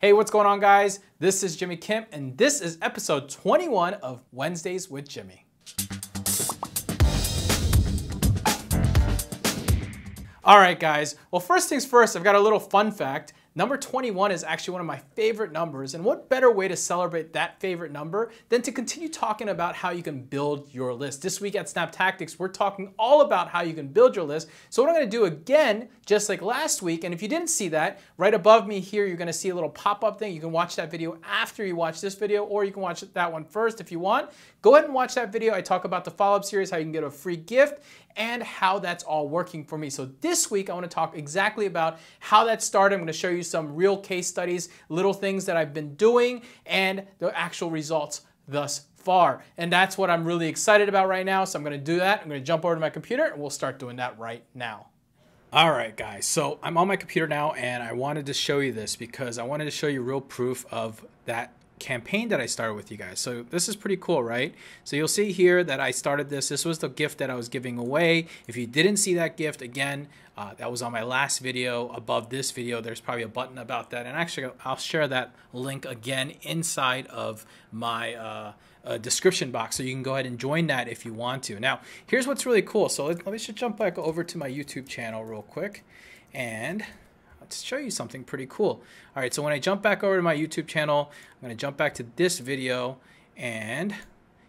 Hey, what's going on, guys? This is Jimmy Kim, and this is episode 21 of Wednesdays with Jimmy. All right, guys. Well, first things first, I've got a little fun fact. Number 21 is actually one of my favorite numbers, and what better way to celebrate that favorite number than to continue talking about how you can build your list. This week at Snap Tactics, we're talking all about how you can build your list. So what I'm gonna do again, just like last week, and if you didn't see that, right above me here, you're gonna see a little pop-up thing. You can watch that video after you watch this video, or you can watch that one first if you want. Go ahead and watch that video. I talk about the follow-up series, how you can get a free gift, and how that's all working for me. So this week, I wanna talk exactly about how that started. I'm gonna show you some real case studies, little things that I've been doing, and the actual results thus far. And that's what I'm really excited about right now. So I'm gonna do that. I'm gonna jump over to my computer and we'll start doing that right now. All right, guys, so I'm on my computer now and I wanted to show you this because I wanted to show you real proof of that campaign that I started with you guys. So this is pretty cool, right? So you'll see here that I started this. This was the gift that I was giving away. If you didn't see that gift, again, that was on my last video. Above this video, there's probably a button about that. And actually, I'll share that link again inside of my description box. So you can go ahead and join that if you want to. Now, here's what's really cool. So let me just jump back over to my YouTube channel real quick. And let's show you something pretty cool. All right, so when I jump back over to my YouTube channel, I'm gonna jump back to this video and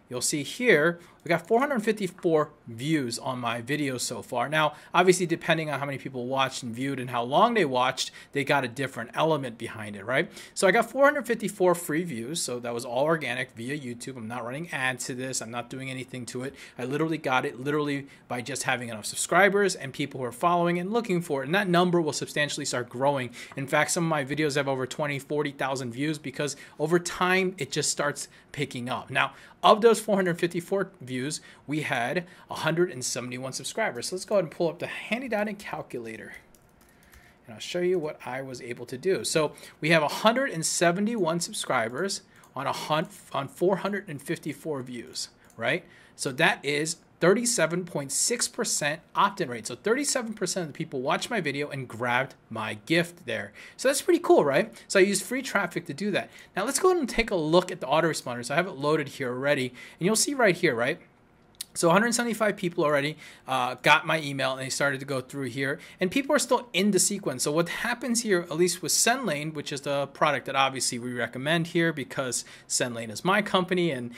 you'll see here, we got 454 views on my videos so far. Now, obviously, depending on how many people watched and viewed and how long they watched, they got a different element behind it, right? So I got 454 free views. So that was all organic via YouTube. I'm not running ads to this. I'm not doing anything to it. I literally got it by just having enough subscribers and people who are following and looking for it. And that number will substantially start growing. In fact, some of my videos have over 20, 40,000 views because over time, it just starts picking up. Now, of those 454 views, we had 171 subscribers. So let's go ahead and pull up the handy dandy calculator. And I'll show you what I was able to do. So we have 171 subscribers on 454 views, right? So that is 37.6% opt-in rate. So 37% of the people watched my video and grabbed my gift there. So that's pretty cool, right? So I used free traffic to do that. Now let's go ahead and take a look at the autoresponders. I have it loaded here already. And you'll see right here, right? So 175 people already got my email and they started to go through here, and people are still in the sequence. So what happens here, at least with SendLane, which is the product that obviously we recommend here because SendLane is my company and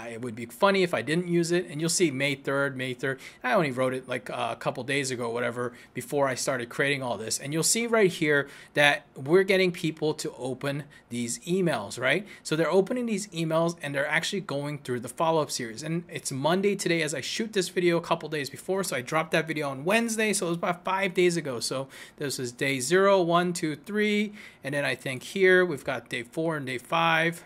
it would be funny if I didn't use it. And you'll see May 3rd. I only wrote it like a couple days ago, whatever, before I started creating all this. And you'll see right here that we're getting people to open these emails, right? So they're opening these emails and they're actually going through the follow-up series. And it's Monday today as I shoot this video a couple days before, so I dropped that video on Wednesday, so it was about 5 days ago. So this is day 0, 1, 2, 3, and then I think here we've got day 4 and day 5.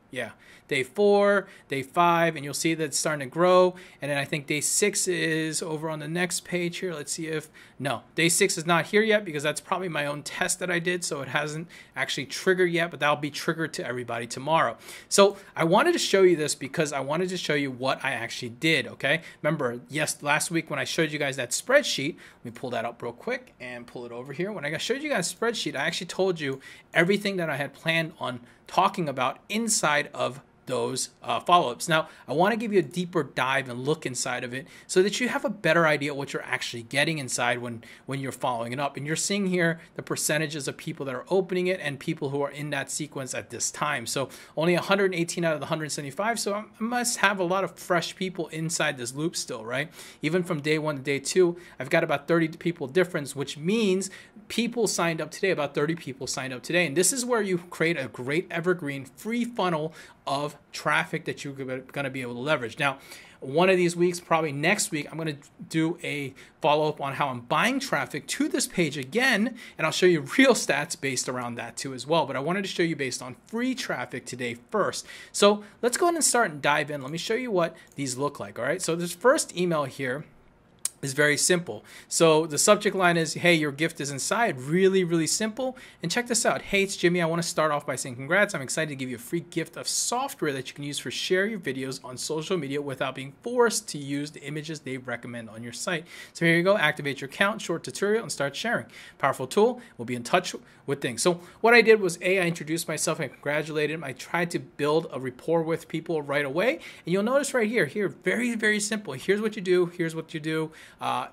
Yeah, day 4, day 5, and you'll see that it's starting to grow. And then I think day 6 is over on the next page here. Let's see if, no, day 6 is not here yet because that's probably my own test that I did. So it hasn't actually triggered yet, but that'll be triggered to everybody tomorrow. So I wanted to show you this because I wanted to show you what I actually did, okay? Remember, yes, last week when I showed you guys that spreadsheet, let me pull that up real quick and pull it over here. When I showed you guys spreadsheet, I actually told you everything that I had planned on talking about inside of those follow-ups. Now, I want to give you a deeper dive and look inside of it so that you have a better idea what you're actually getting inside when you're following it up. And you're seeing here the percentages of people that are opening it and people who are in that sequence at this time. So only 118 out of the 175. So I must have a lot of fresh people inside this loop still, right? Even from day 1 to day 2, I've got about 30 people difference, which means people signed up today, about 30 people signed up today. And this is where you create a great evergreen free funnel of traffic that you're going to be able to leverage. Now, one of these weeks, probably next week, I'm going to do a follow-up on how I'm buying traffic to this page again, and I'll show you real stats based around that too as well. But I wanted to show you based on free traffic today first. So let's go ahead and start and dive in. Let me show you what these look like, all right? So this first email here is very simple. So the subject line is, hey, your gift is inside. Really, really simple. And check this out. Hey, it's Jimmy. I want to start off by saying congrats. I'm excited to give you a free gift of software that you can use for share your videos on social media without being forced to use the images they recommend on your site. So here you go. Activate your account, short tutorial, and start sharing. Powerful tool. We'll be in touch with things. So what I did was, I introduced myself. I congratulated him. I tried to build a rapport with people right away. And you'll notice right here, very, very simple. Here's what you do. Here's what you do.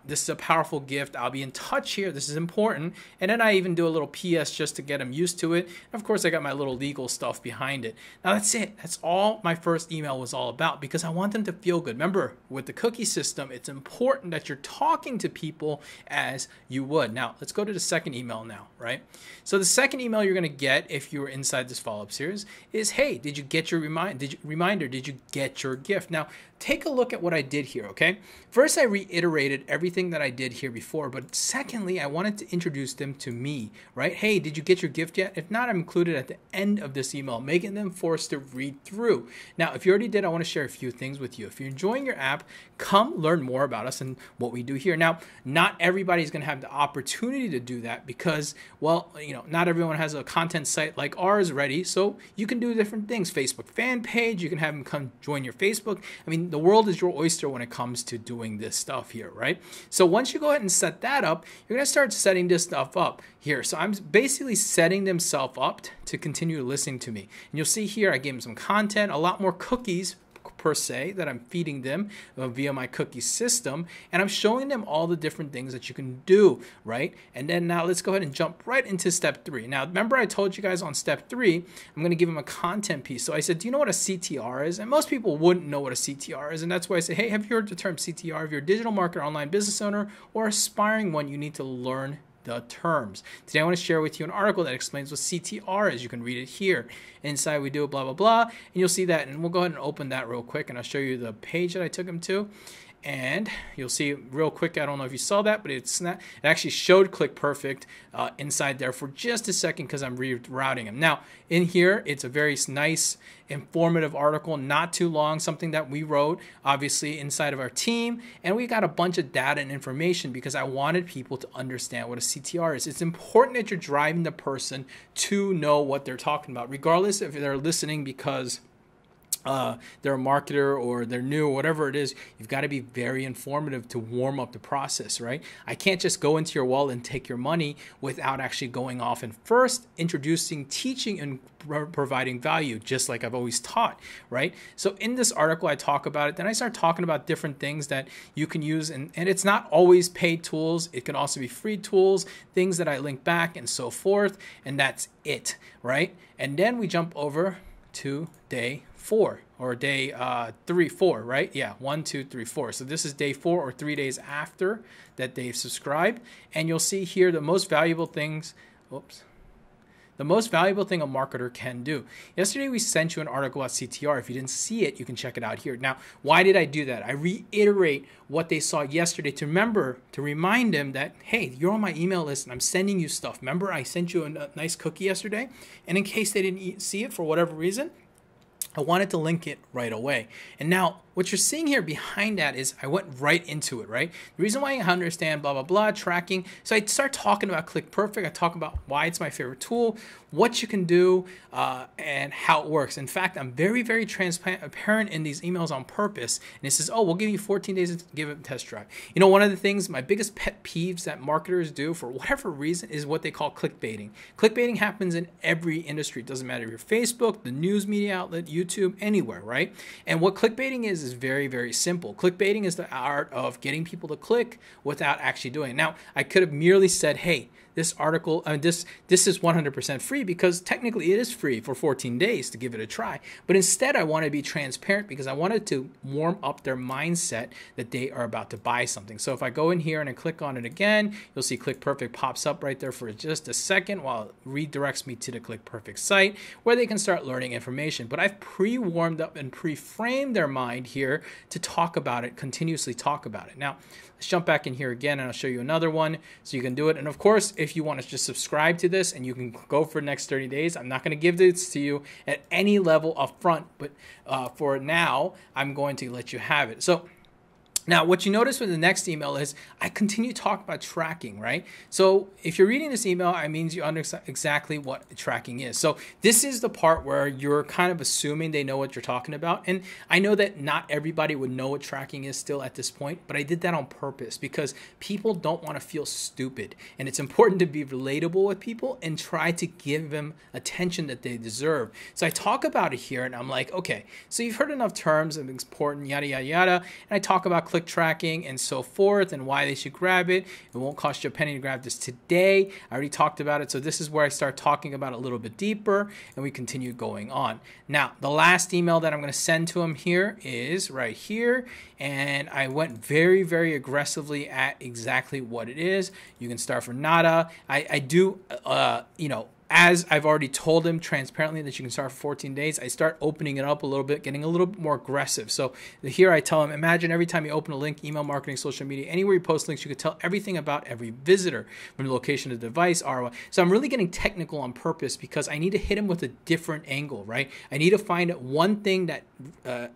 This is a powerful gift. I'll be in touch here. This is important. And then I even do a little PS just to get them used to it. And of course, I got my little legal stuff behind it. Now that's it. That's all my first email was all about, because I want them to feel good. Remember, with the cookie system, it's important that you're talking to people as you would. Now, let's go to the second email now, right? So the second email you're going to get if you were inside this follow-up series is, hey, did you get your reminder? Did you get your gift? Now, take a look at what I did here, okay? First, I reiterated everything that I did here before, but secondly, I wanted to introduce them to me, right? Hey, did you get your gift yet? If not, I'm included at the end of this email, making them forced to read through. Now, if you already did, I want to share a few things with you. If you're enjoying your app, come learn more about us and what we do here. Now, not everybody's going to have the opportunity to do that because, well, not everyone has a content site like ours ready, so you can do different things. Facebook fan page, you can have them come join your Facebook. I mean, the world is your oyster when it comes to doing this stuff here, right? So once you go ahead and set that up, you're going to start setting this stuff up here. So I'm basically setting themselves up to continue listening to me. And you'll see here, I gave them some content, a lot more cookies per se that I'm feeding them via my cookie system, and I'm showing them all the different things that you can do, right? And then now let's go ahead and jump right into step 3. Now, remember I told you guys on step 3, I'm going to give them a content piece. So I said, do you know what a CTR is? And most people wouldn't know what a CTR is, and that's why I say, hey, have you heard the term CTR? If you're a digital marketer, online business owner, or aspiring one, you need to learn the terms. Today I want to share with you an article that explains what CTR is. You can read it here. Inside we do blah, blah, blah, and you'll see that, and we'll go ahead and open that real quick, and I'll show you the page that I took him to. And you'll see real quick, I don't know if you saw that, but it actually showed ClickPerfect inside there for just a second because I'm rerouting them. Now, in here, it's a very nice, informative article, not too long, something that we wrote, obviously, inside of our team. And we got a bunch of data and information because I wanted people to understand what a CTR is. It's important that you're driving the person to know what they're talking about, regardless if they're listening because they're a marketer or they're new, or whatever it is. You've got to be very informative to warm up the process, right? I can't just go into your wallet and take your money without actually going off and first introducing, teaching, and providing value, just like I've always taught, right? So in this article, I talk about it. Then I start talking about different things that you can use, and it's not always paid tools. It can also be free tools, things that I link back and so forth, and that's it, right? And then we jump over to day 4 or day 4, right? Yeah, 1, 2, 3, 4. So this is day 4 or 3 days after that they've subscribed. And you'll see here the most valuable things. The most valuable thing a marketer can do. Yesterday, we sent you an article about CTR. If you didn't see it, you can check it out here. Now, why did I do that? I reiterate what they saw yesterday to remind them that, hey, you're on my email list and I'm sending you stuff. Remember, I sent you a nice cookie yesterday? And in case they didn't see it for whatever reason, I wanted to link it right away. And now what you're seeing here behind that is I went right into it, right? The reason why I understand blah, blah, blah, tracking. So I start talking about ClickPerfect. I talk about why it's my favorite tool, what you can do, and how it works. In fact, I'm very, very transparent in these emails on purpose. And it says, oh, we'll give you 14 days to give it a test drive. You know, one of the things, my biggest pet peeves that marketers do for whatever reason is what they call clickbaiting. Clickbaiting happens in every industry. It doesn't matter if you're Facebook, the news media outlet, YouTube, anywhere, right? And what clickbaiting is very, very simple. Clickbaiting is the art of getting people to click without actually doing it. Now, I could have merely said, hey, this article, this is 100% free, because technically it is free for 14 days to give it a try. But instead, I want to be transparent because I wanted to warm up their mindset that they are about to buy something. So if I go in here and I click on it again, you'll see ClickPerfect pops up right there for just a second while it redirects me to the ClickPerfect site where they can start learning information. But I've pre-warmed up and pre-framed their mind here to talk about it, continuously talk about it. Now, let's jump back in here again and I'll show you another one so you can do it. And of course, if you want to just subscribe to this and you can go for the next 30 days, I'm not going to give this to you at any level up front, but for now, I'm going to let you have it. So Now, what you notice with the next email is I continue to talk about tracking, right? So if you're reading this email, it means you understand exactly what tracking is. So this is the part where you're kind of assuming they know what you're talking about. And I know that not everybody would know what tracking is still at this point, but I did that on purpose because people don't want to feel stupid. And it's important to be relatable with people and try to give them attention that they deserve. So I talk about it here and I'm like, okay, so you've heard enough terms of important, yada, yada, yada. And I talk about click tracking and so forth and why they should grab it. It won't cost you a penny to grab this today. I already talked about it. So this is where I start talking about it a little bit deeper and we continue going on. Now, the last email that I'm going to send to them here is right here. And I went very, very aggressively at exactly what it is. You can start from nada. I do, as I've already told them transparently that you can start for 14 days, I start opening it up a little bit, getting a little bit more aggressive. So here I tell them, imagine every time you open a link, email marketing, social media, anywhere you post links, you could tell everything about every visitor, from the location of the device, ROI. So I'm really getting technical on purpose because I need to hit them with a different angle, right? I need to find one thing that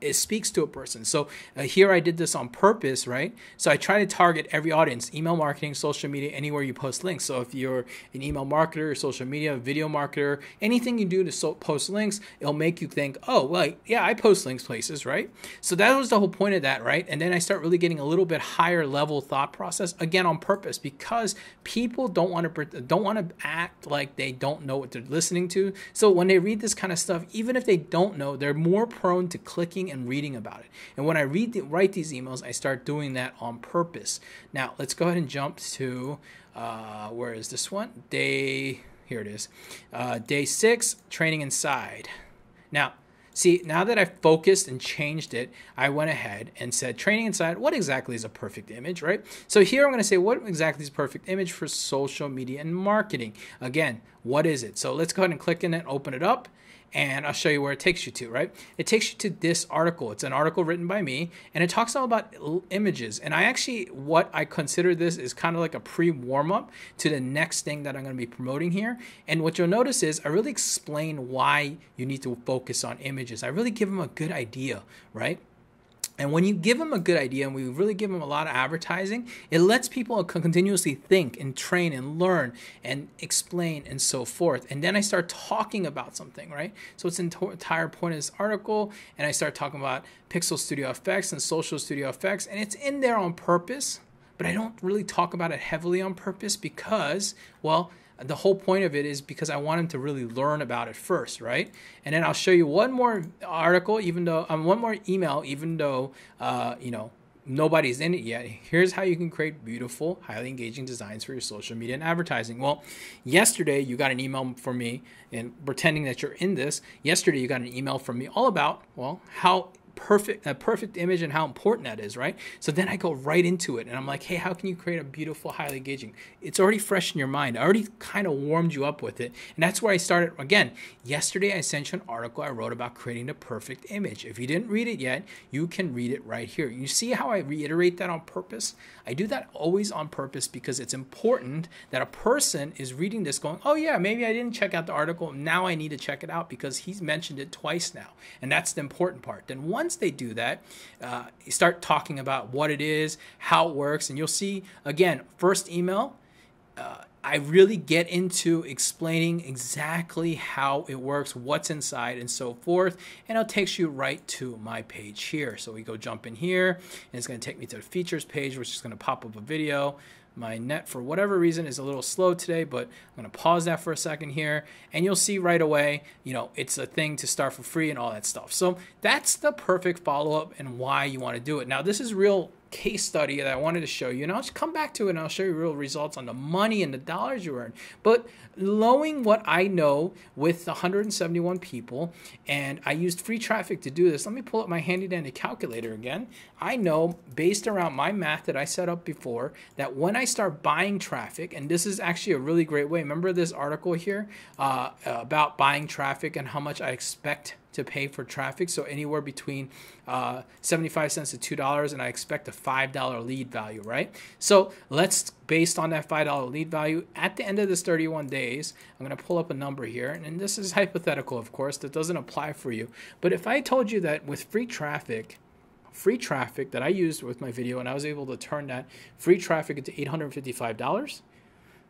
it speaks to a person. So here I did this on purpose, right? So I try to target every audience, email marketing, social media, anywhere you post links. So if you're an email marketer or social media, video marketer, anything you do to post links, it'll make you think, oh, well, yeah, I post links places, right? So that was the whole point of that, right? And then I start really getting a little bit higher level thought process, again, on purpose, because people don't want to act like they don't know what they're listening to. So when they read this kind of stuff, even if they don't know, they're more prone to clicking and reading about it. And when I write these emails, I start doing that on purpose. Now, let's go ahead and jump to, where is this one? Here it is. Day 6, training inside. Now, see, now that I've focused and changed it, I went ahead and said training inside, what exactly is a perfect image, right? So here I'm going to say what exactly is a perfect image for social media and marketing. Again, what is it? So let's go ahead and click in it, open it up. And I'll show you where it takes you to, right? It takes you to this article. It's an article written by me, and it talks all about images. And what I consider this is kind of like a pre-warm-up to the next thing that I'm going to be promoting here. And what you'll notice is I really explain why you need to focus on images. I really give them a good idea, right? And when you give them a good idea and we really give them a lot of advertising, it lets people continuously think and train and learn and explain and so forth. And then I start talking about something, right? So it's an entire point of this article. And I start talking about Pixel Studio Effects and Social Studio Effects. And it's in there on purpose, but I don't really talk about it heavily on purpose because, well, the whole point of it is because I want them to really learn about it first, right? And then I'll show you one more article, one more email, even though, nobody's in it yet. Here's how you can create beautiful, highly engaging designs for your social media and advertising. Well, yesterday you got an email from me, and pretending that you're in this, yesterday you got an email from me all about, well, how a perfect image and how important that is, right? So then I go right into it and I'm like, hey, how can you create a beautiful, highly engaging? It's already fresh in your mind. I already kind of warmed you up with it. And that's where I started. Again, yesterday I sent you an article I wrote about creating the perfect image. If you didn't read it yet, you can read it right here. You see how I reiterate that on purpose? I do that always on purpose because it's important that a person is reading this going, oh yeah, maybe I didn't check out the article. Now I need to check it out because he's mentioned it twice now. And that's the important part. Then once they do that, you start talking about what it is, how it works, and you'll see, again, first email, I really get into explaining exactly how it works, what's inside, and so forth, and it takes you right to my page here. So we go jump in here, and it's going to take me to the features page, which is going to pop up a video. My net, for whatever reason, is a little slow today, but I'm going to pause that for a second here, and you'll see right away, it's a thing to start for free and all that stuff. So that's the perfect follow-up and why you want to do it. Now, this is real case study that I wanted to show you, and I'll just come back to it and I'll show you real results on the money and the dollars you earn. But knowing what I know with 171 people, and I used free traffic to do this. Let me pull up my handy dandy calculator again. I know, based around my math that I set up before, that when I start buying traffic, and this is actually a really great way. Remember this article here about buying traffic and how much I expect to pay for traffic? So anywhere between 75 cents to $2, and I expect a $5 lead value, right? So let's, based on that $5 lead value, at the end of this 31 days, I'm going to pull up a number here, and this is hypothetical, of course, that doesn't apply for you. But if I told you that with free traffic, free traffic that I used with my video, and I was able to turn that free traffic into $855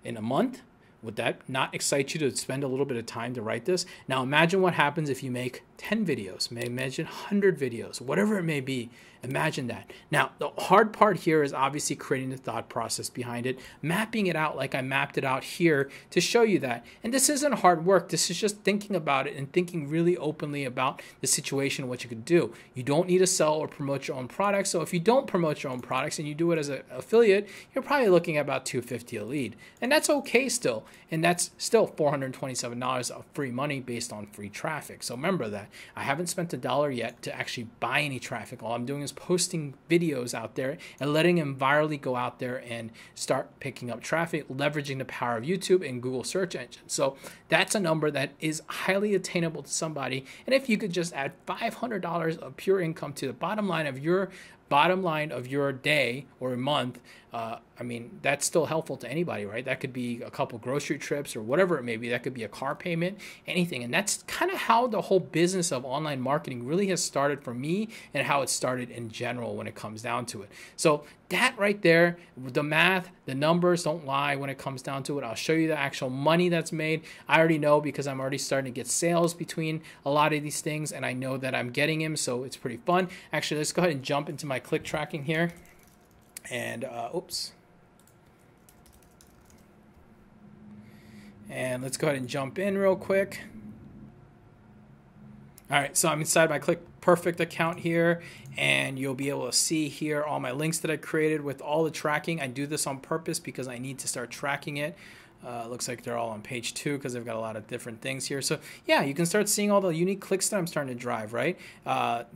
in a month. Would that not excite you to spend a little bit of time to write this? Now imagine what happens if you make 10 videos, imagine 100 videos, whatever it may be. Imagine that. Now, the hard part here is obviously creating the thought process behind it, mapping it out like I mapped it out here to show you that. And this isn't hard work. This is just thinking about it and thinking really openly about the situation, what you could do. You don't need to sell or promote your own products. So if you don't promote your own products and you do it as an affiliate, you're probably looking at about $250 a lead. And that's okay still. And that's still $427 of free money based on free traffic. So remember that. I haven't spent $1 yet to actually buy any traffic. All I'm doing is posting videos out there and letting them virally go out there and start picking up traffic, leveraging the power of YouTube and Google search engine. So that's a number that is highly attainable to somebody. And if you could just add $500 of pure income to the bottom line of your day or month, I mean, that's still helpful to anybody, right? That could be a couple grocery trips or whatever it may be. That could be a car payment, anything. And that's kind of how the whole business of online marketing really has started for me and how it started in general when it comes down to it. So that right there, the math, the numbers don't lie when it comes down to it. I'll show you the actual money that's made. I already know because I'm already starting to get sales between a lot of these things, and I know that I'm getting them, so it's pretty fun. Actually, let's go ahead and jump into my click tracking here. And oops. And let's go ahead and jump in real quick. All right, so I'm inside my Click Perfect account here, and you'll be able to see here all my links that I created with all the tracking. I do this on purpose because I need to start tracking it. Looks like they're all on page 2 because I've got a lot of different things here. So yeah, you can start seeing all the unique clicks that I'm starting to drive, right?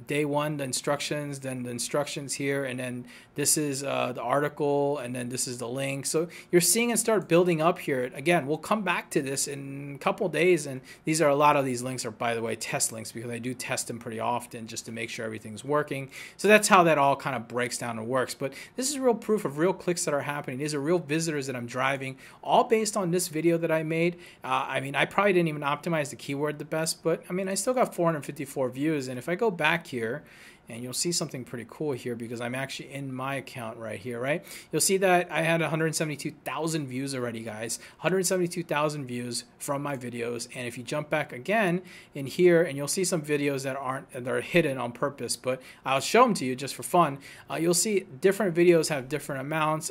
Day 1, the instructions, then the instructions here, and then this is the article, and then this is the link. So you're seeing it start building up here. Again, we'll come back to this in a couple of days, and a lot of these links are, by the way, test links because I do test them pretty often just to make sure everything's working. So that's how that all kind of breaks down and works. But this is real proof of real clicks that are happening. These are real visitors that I'm driving, all based on this video that I made. I mean, I probably didn't even optimize the keyword the best, but I mean, I still got 454 views. And if I go back here, and you'll see something pretty cool here because I'm actually in my account right here, right? You'll see that I had 172,000 views already, guys. 172,000 views from my videos. And if you jump back again in here, and you'll see some videos that are hidden on purpose, but I'll show them to you just for fun. You'll see different videos have different amounts.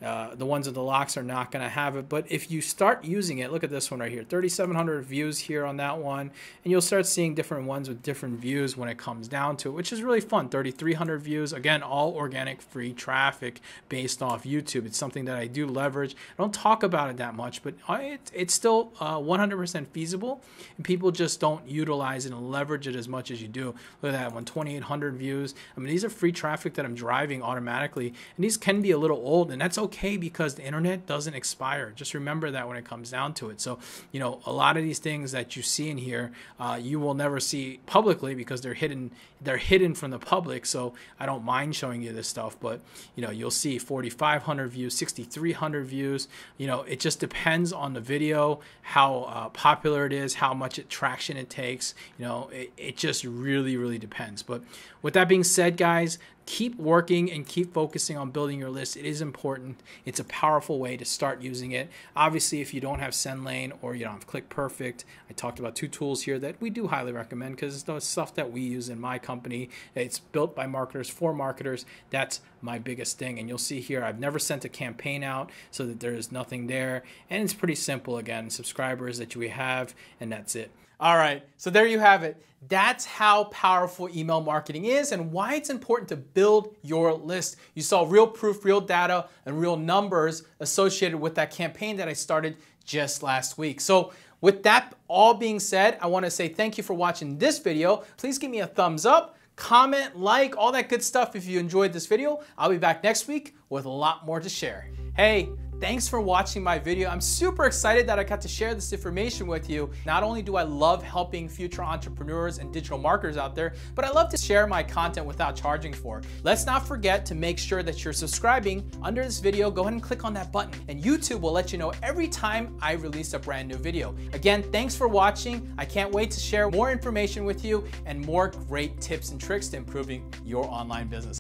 The ones with the locks are not going to have it, but if you start using it, look at this one right here, 3,700 views here on that one, and you'll start seeing different ones with different views when it comes down to it, which is really fun. 3,300 views, again, all organic free traffic based off YouTube. It's something that I do leverage. I don't talk about it that much, but it's still 100% feasible, and people just don't utilize it and leverage it as much as you do. Look at that one, 2,800 views. I mean, these are free traffic that I'm driving automatically, and these can be a little old, and that's okay because the internet doesn't expire. Just remember that when it comes down to it. So, you know, a lot of these things that you see in here, you will never see publicly because they're hidden from the public. So I don't mind showing you this stuff, but you know, you'll see 4,500 views, 6,300 views. You know, it just depends on the video, how popular it is, how much traction it takes. You know, it just really depends. But with that being said, guys, keep working and keep focusing on building your list. It is important. It's a powerful way to start using it. Obviously, if you don't have SendLane or you don't have Click Perfect, I talked about 2 tools here that we do highly recommend because it's the stuff that we use in my company. It's built by marketers for marketers. That's my biggest thing. And you'll see here, I've never sent a campaign out so that there is nothing there. And it's pretty simple. Again, subscribers that we have, and that's it. All right, so there you have it. That's how powerful email marketing is and why it's important to build your list. You saw real proof, real data, and real numbers associated with that campaign that I started just last week. So with that all being said, I want to say thank you for watching this video. Please give me a thumbs up, comment, like, all that good stuff if you enjoyed this video. I'll be back next week with a lot more to share. Hey, thanks for watching my video. I'm super excited that I got to share this information with you. Not only do I love helping future entrepreneurs and digital marketers out there, but I love to share my content without charging for it. Let's not forget to make sure that you're subscribing under this video. Go ahead and click on that button, and YouTube will let you know every time I release a brand new video. Again, thanks for watching. I can't wait to share more information with you and more great tips and tricks to improving your online business.